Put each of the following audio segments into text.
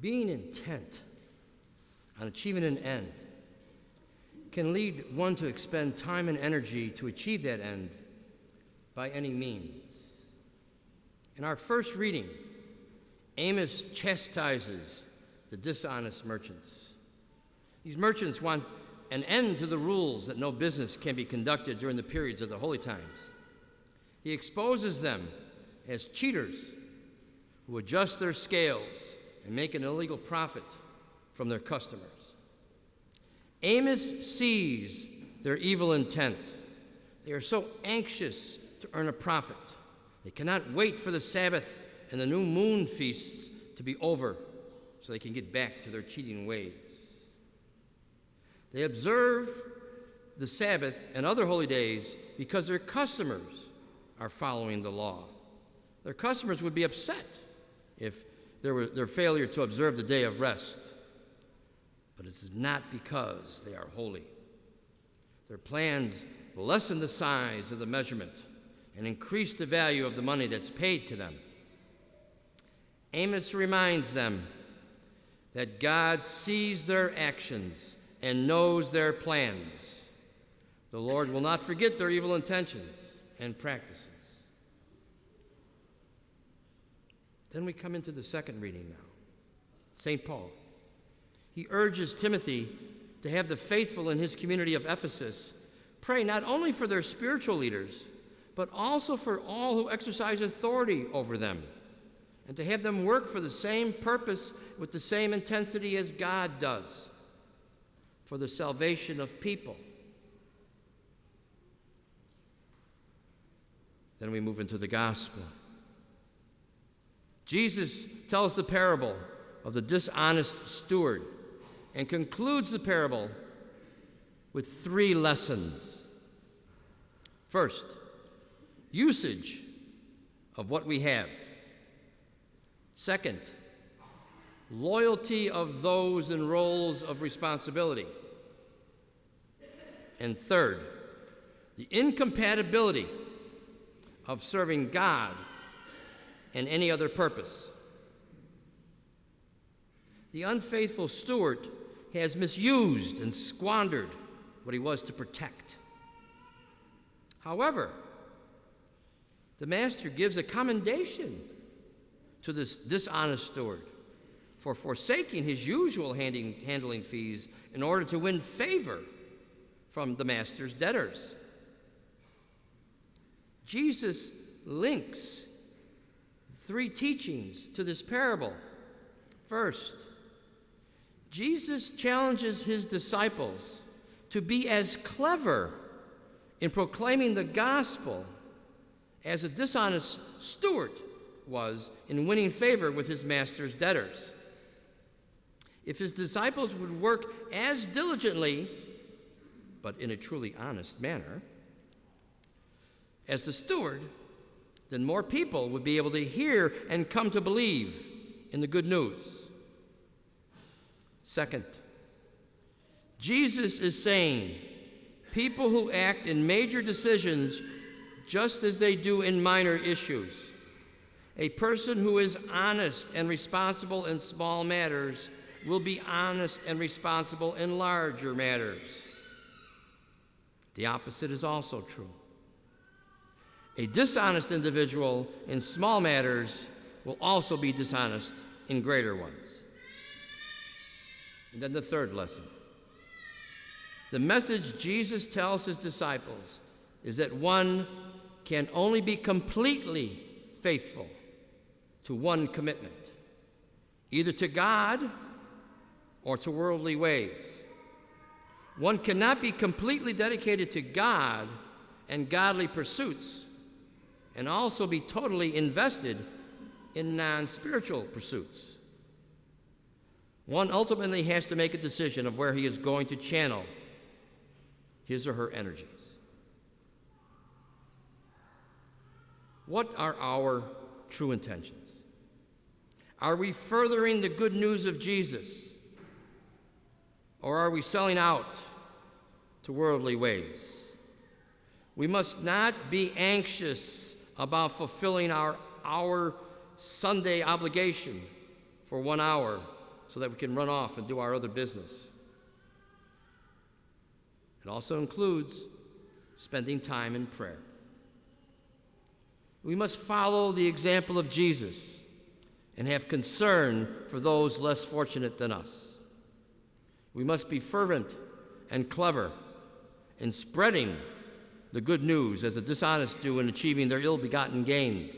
Being intent on achieving an end can lead one to expend time and energy to achieve that end by any means. In our first reading, Amos chastises the dishonest merchants. These merchants want an end to the rules that no business can be conducted during the periods of the holy times. He exposes them as cheaters who adjust their scales and make an illegal profit from their customers. Amos sees their evil intent. They are so anxious to earn a profit. They cannot wait for the Sabbath and the new moon feasts to be over so they can get back to their cheating ways. They observe the Sabbath and other holy days because their customers are following the law. Their customers would be upset if there were their failure to observe the day of rest. But it is not because they are holy. Their plans lessen the size of the measurement and increase the value of the money that's paid to them. Amos reminds them that God sees their actions and knows their plans. The Lord will not forget their evil intentions and practices. Then we come into the second reading now. St. Paul. He urges Timothy to have the faithful in his community of Ephesus pray not only for their spiritual leaders, but also for all who exercise authority over them, and to have them work for the same purpose with the same intensity as God does, for the salvation of people. Then we move into the gospel. Jesus tells the parable of the dishonest steward and concludes the parable with 3 lessons. First, usage of what we have. Second, loyalty of those in roles of responsibility. And third, the incompatibility of serving God and any other purpose. The unfaithful steward has misused and squandered what he was to protect. However, the master gives a commendation to this dishonest steward for forsaking his usual handling fees in order to win favor from the master's debtors. Jesus links 3 teachings to this parable. First, Jesus challenges his disciples to be as clever in proclaiming the gospel as a dishonest steward was in winning favor with his master's debtors. If his disciples would work as diligently, but in a truly honest manner, as the steward, then more people would be able to hear and come to believe in the good news. Second, Jesus is saying people who act in major decisions just as they do in minor issues. A person who is honest and responsible in small matters will be honest and responsible in larger matters. The opposite is also true. A dishonest individual in small matters will also be dishonest in greater ones. And then the third lesson. The message Jesus tells his disciples is that one can only be completely faithful to one commitment, either to God or to worldly ways. One cannot be completely dedicated to God and godly pursuits and also be totally invested in non-spiritual pursuits. One ultimately has to make a decision of where he is going to channel his or her energies. What are our true intentions? Are we furthering the good news of Jesus, or are we selling out to worldly ways? We must not be anxious about fulfilling our Sunday obligation for 1 hour so that we can run off and do our other business. It also includes spending time in prayer. We must follow the example of Jesus and have concern for those less fortunate than us. We must be fervent and clever in spreading the good news as the dishonest do in achieving their ill-begotten gains.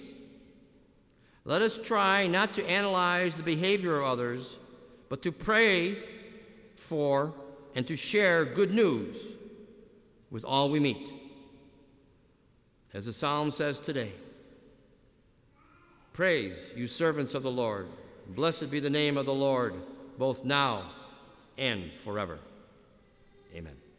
Let us try not to analyze the behavior of others, but to pray for and to share good news with all we meet. As the psalm says today, praise you servants of the Lord. Blessed be the name of the Lord, both now and forever. Amen.